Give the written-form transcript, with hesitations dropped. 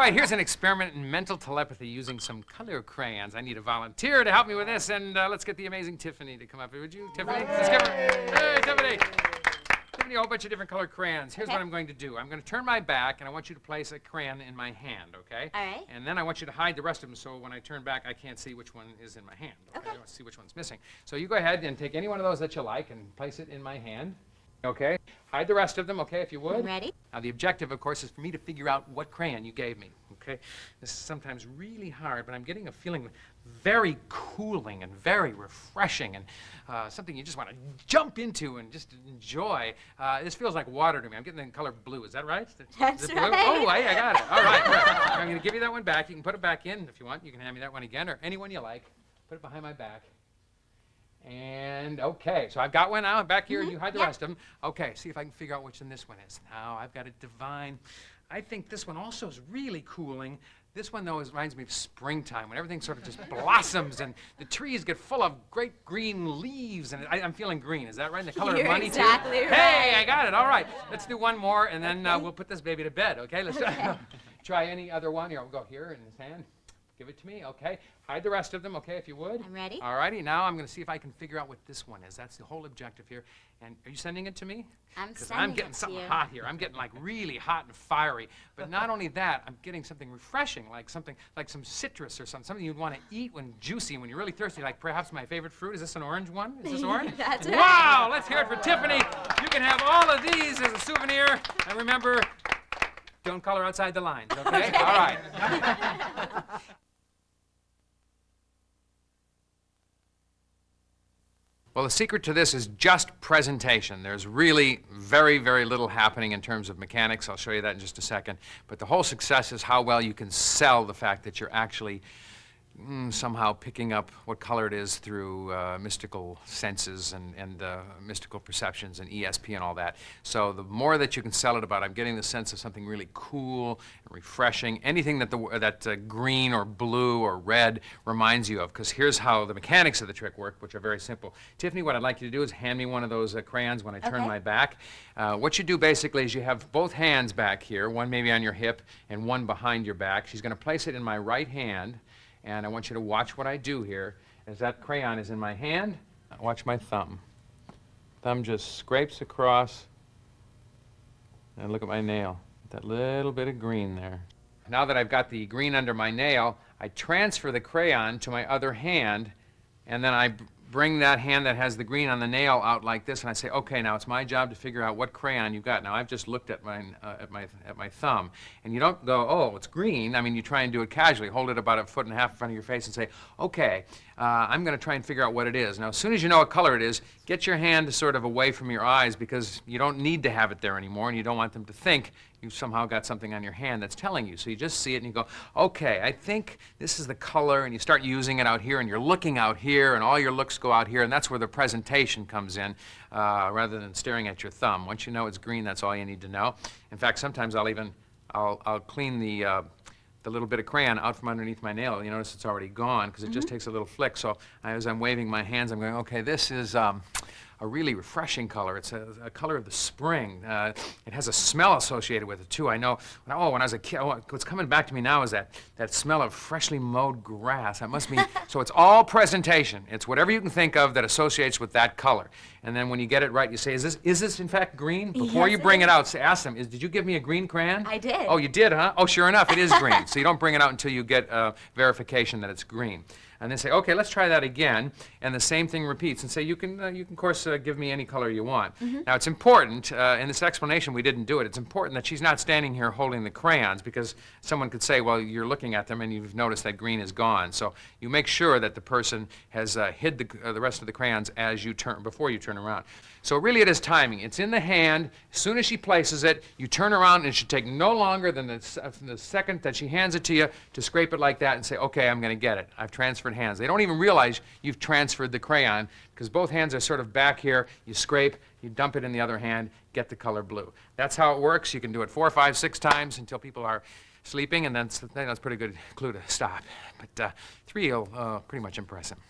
right, here's an experiment in mental telepathy using some color crayons. I need a volunteer to help me with this, and let's get the amazing Tiffany to come up here. Would you, Tiffany? Let's give her. Hey, Tiffany. Tiffany, a whole bunch of different colored crayons. Here's what I'm going to do. I'm going to turn my back, and I want you to place a crayon in my hand, okay? All right. And then I want you to hide the rest of them, so when I turn back, I can't see which one is in my hand. Okay. I want to see which one's missing. So you go ahead and take any one of those that you like and place it in my hand. Okay? Hide the rest of them, okay, if you would. I'm ready. Now, the objective, of course, is for me to figure out what crayon you gave me, okay? This is sometimes really hard, but I'm getting a feeling very cooling and very refreshing and something you just want to jump into and just enjoy. This feels like water to me. I'm getting the color blue. Is that right? That's is it blue? right. Oh, I got it. All right. Good. I'm going to give you that one back. You can put it back in if you want. You can hand me that one again, or any one you like. Put it behind my back. And okay, so I've got one now. I'm back here, and you hide the rest of them. Okay, see if I can figure out which one this one is. Now I've got it divine. I think this one also is really cooling. This one, though, reminds me of springtime, when everything sort of just blossoms and the trees get full of great green leaves. And I'm feeling green. Is that right? The color of money, exactly too? Right. Hey, I got it. All right. Let's do one more, and then we'll put this baby to bed, okay? Let's try any other one. Here, we'll go here in his hand. Give it to me, okay? Hide the rest of them, okay, if you would. I'm ready. All righty, now I'm going to see if I can figure out what this one is. That's the whole objective here. And are you sending it to me? I'm Because sending I'm getting it to something you. hot here. I'm getting like really hot and fiery. But not only that, I'm getting something refreshing, like something like some citrus or something you'd want to eat when juicy, when you're really thirsty, like perhaps my favorite fruit. Is this an orange one? Is this orange? That's right. Wow, let's hear it for Tiffany. You can have all of these as a souvenir. And remember, don't color outside the lines, okay? All right. Well, the secret to this is just presentation. There's really very, very little happening in terms of mechanics. I'll show you that in just a second. But the whole success is how well you can sell the fact that you're actually somehow picking up what color it is through mystical senses and mystical perceptions and ESP and all that. So the more that you can sell it about, I'm getting the sense of something really cool and refreshing, anything that green or blue or red reminds you of, because here's how the mechanics of the trick work, which are very simple. Tiffany, what I'd like you to do is hand me one of those crayons when I turn my back. What you do basically is you have both hands back here, one maybe on your hip and one behind your back. She's going to place it in my right hand. And I want you to watch what I do here. As that crayon is in my hand, watch my thumb. Thumb just scrapes across, and look at my nail. That little bit of green there. Now that I've got the green under my nail, I transfer the crayon to my other hand, and then I bring that hand that has the green on the nail out like this, and I say, okay, now it's my job to figure out what crayon you got. Now I've just looked at my thumb, and you don't go, oh, it's green. I mean, you try and do it casually. Hold it about 1.5 feet in front of your face and say, okay, I'm going to try and figure out what it is. Now, as soon as you know what color it is, get your hand sort of away from your eyes, because you don't need to have it there anymore, and you don't want them to think you've somehow got something on your hand that's telling you. So you just see it and you go, okay, I think this is the color, and you start using it out here, and you're looking out here, and all your looks go out here, and that's where the presentation comes in, rather than staring at your thumb. Once you know it's green, that's all you need to know. In fact, sometimes I'll clean the little bit of crayon out from underneath my nail. You notice it's already gone, because it just takes a little flick. So as I'm waving my hands, I'm going, okay, this is a really refreshing color. It's a color of the spring. It has a smell associated with it, too. I know, when I was a kid, what's coming back to me now is that smell of freshly mowed grass. That must mean, so it's all presentation. It's whatever you can think of that associates with that color. And then when you get it right, you say, is this in fact green? Before you bring it out, ask them, did you give me a green crayon? I did. Oh, you did, huh? Oh, sure enough, it is green. So you don't bring it out until you get verification that it's green. And then say, okay, let's try that again, and the same thing repeats, and say, you can of course, give me any color you want. Now, it's important, in this explanation, we didn't do it, it's important that she's not standing here holding the crayons, because someone could say, well, you're looking at them and you've noticed that green is gone. So you make sure that the person has hid the rest of the crayons before you turn around. So really it is timing. It's in the hand. As soon as she places it, you turn around, and it should take no longer than the second that she hands it to you to scrape it like that and say, okay, I'm going to get it. I've transferred hands. They don't even realize you've transferred the crayon, because both hands are sort of back here. You scrape, you dump it in the other hand, get the color blue. That's how it works. You can do it 4, 5, 6 times until people are sleeping, and then that's a pretty good clue to stop. But 3 will pretty much impress them.